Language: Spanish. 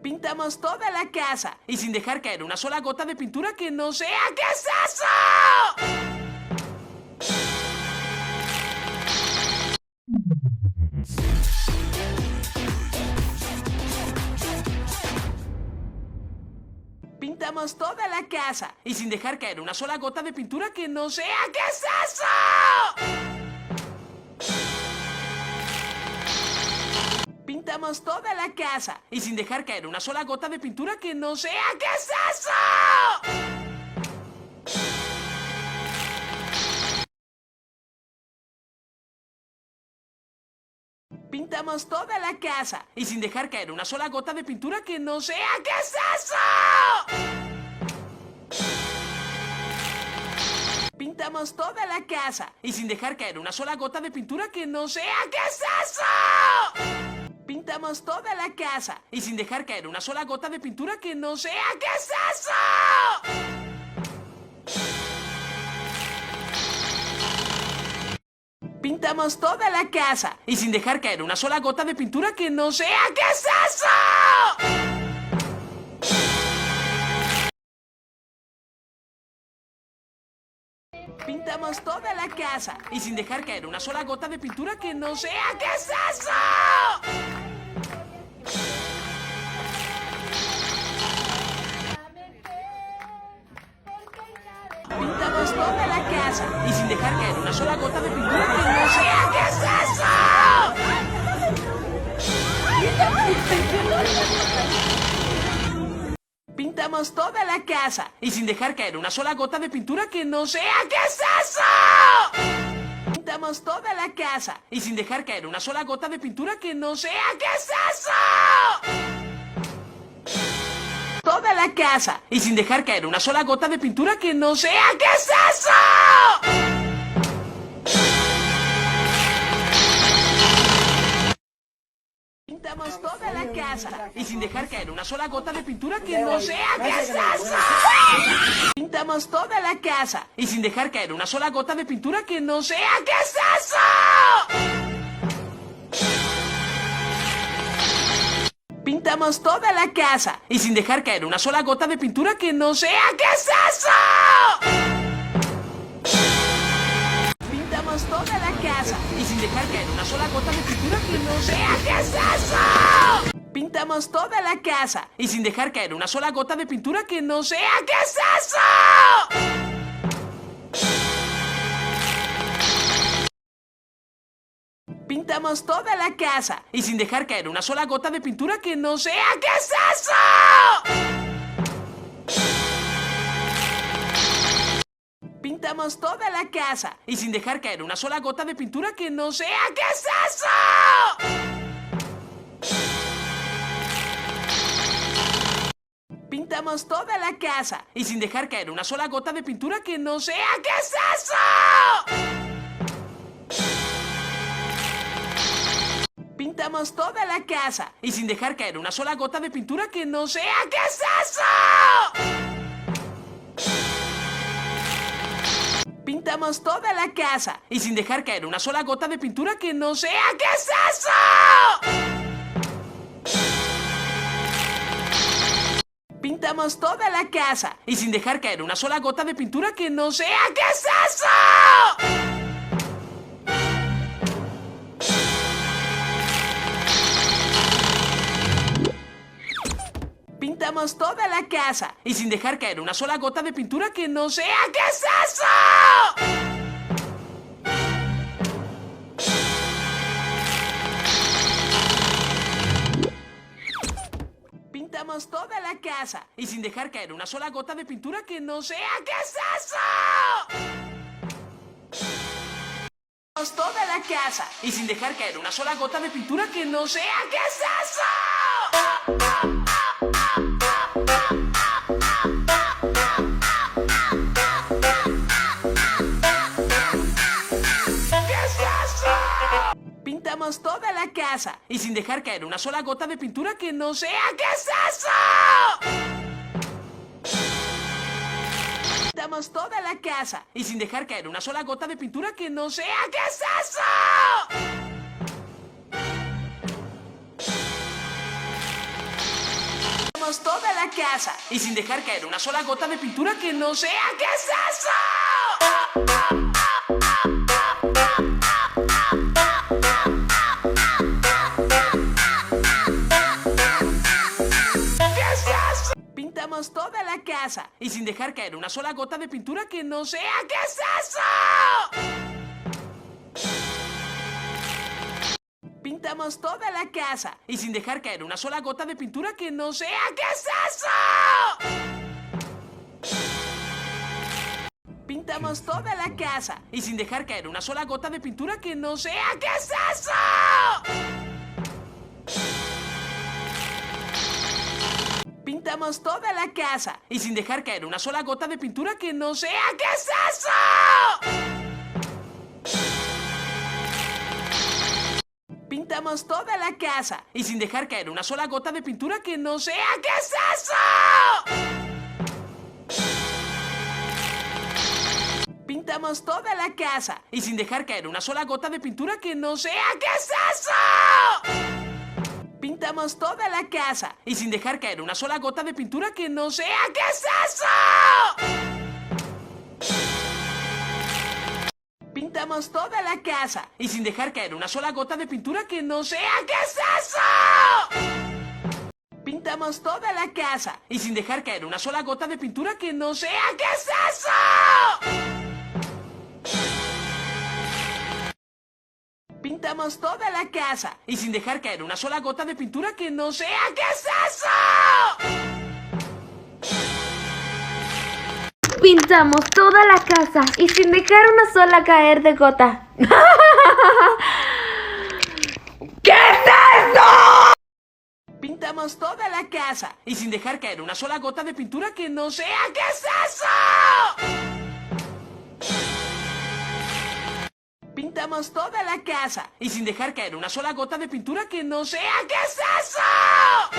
Pintamos toda la casa y sin dejar caer una sola gota de pintura que no sea. ¿Qué es eso? Pintamos toda la casa y sin dejar caer una sola gota de pintura que no sea. ¿Qué es eso? Pintamos toda la casa y sin dejar caer una sola gota de pintura que no sea. ¿Qué es eso? Pintamos toda la casa y sin dejar caer una sola gota de pintura que no sea. ¿Qué es eso? Pintamos toda la casa y sin dejar caer una sola gota de pintura que no sea. ¿Qué es eso? Pintamos toda la casa y sin dejar caer una sola gota de pintura que no sea. ¿Qué es eso? Pintamos toda la casa y sin dejar caer una sola gota de pintura que no sea. ¿Qué es eso? Pintamos toda la casa y sin dejar caer una sola gota de pintura que no sea. ¿Qué es eso? Pintamos toda la casa y sin dejar caer una sola gota de pintura que no sea. ¿Qué es eso? Pintamos toda la casa y sin dejar caer una sola gota de pintura que no sea. ¿Qué es eso? Pintamos toda la casa y sin dejar caer una sola gota de pintura que no sea. ¿Qué es eso? Toda la casa y sin dejar caer una sola gota de pintura que no sea. ¿Qué es eso? Pintamos toda la casa y sin dejar caer una sola gota de pintura que no sea. ¿Qué es eso? Pintamos toda la casa y sin dejar caer una sola gota de pintura que no sea. ¿Qué es eso? Pintamos toda la casa y sin dejar caer una sola gota de pintura que no sea. ¿Qué es eso? Pintamos toda la casa y sin dejar caer una sola gota de pintura que no sea. ¿Qué es eso? Pintamos toda la casa y sin dejar caer una sola gota de pintura que no sea. ¿Qué es eso? Pintamos toda la casa y sin dejar caer una sola gota de pintura que no sea. ¿Qué es eso? Pintamos toda la casa y sin dejar caer una sola gota de pintura que no sea. ¿Qué es eso? Pintamos toda la casa y sin dejar caer una sola gota de pintura que no sea. ¿Qué es eso? Pintamos toda la casa y sin dejar caer una sola gota de pintura que no sea. ¿Qué es eso? Pintamos toda la casa y sin dejar caer una sola gota de pintura que no sea. ¿Qué es eso? Pintamos toda la casa y sin dejar caer una sola gota de pintura que no sea. ¿Qué es eso? Pintamos toda la casa y sin dejar caer una sola gota de pintura que no sea. ¿Qué es eso? Pintamos toda la casa y sin dejar caer una sola gota de pintura que no sea. ¿Qué es eso? Pintamos toda la casa y sin dejar caer una sola gota de pintura que no sea. ¿Qué es eso? Pintamos toda la casa y sin dejar caer una sola gota de pintura que no sea. ¿Qué es eso? Pintamos toda la casa y sin dejar caer una sola gota de pintura que no sea. ¿Qué es eso? Pintamos toda la casa y sin dejar caer una sola gota de pintura que no sea. ¿Qué es eso? Pintamos toda la casa y sin dejar caer una sola gota de pintura que no sea. ¿Qué es eso? Pintamos toda la casa y sin dejar caer una sola gota de pintura que no sea. ¿Qué es eso? Pintamos toda la casa y sin dejar caer una sola gota de pintura que no sea. ¿Qué es eso? Pintamos toda la casa y sin dejar caer una sola gota de pintura que no sea. ¿Qué es eso? Pintamos toda la casa y sin dejar caer una sola gota de pintura que no sea. ¿Qué es eso? Pintamos toda la casa y sin dejar caer una sola gota de pintura que no sea. ¿Qué es eso? Pintamos toda la casa y sin dejar caer una sola gota de pintura que no sea. ¿Qué es eso? Pintamos toda la casa y sin dejar caer una sola gota de pintura que no sea. ¿Qué es eso? Pintamos toda la casa y sin dejar caer una sola gota de pintura que no sea. ¿Qué es eso? Pintamos toda la casa y sin dejar caer una sola gota de pintura que no sea. ¿Qué es eso? Pintamos toda la casa y sin dejar una sola caer de gota. ¿Qué es eso? Pintamos toda la casa y sin dejar caer una sola gota de pintura que no sea. ¿Qué es eso? Pintamos toda la casa y sin dejar caer una sola gota de pintura que no sea. ¿Qué es eso?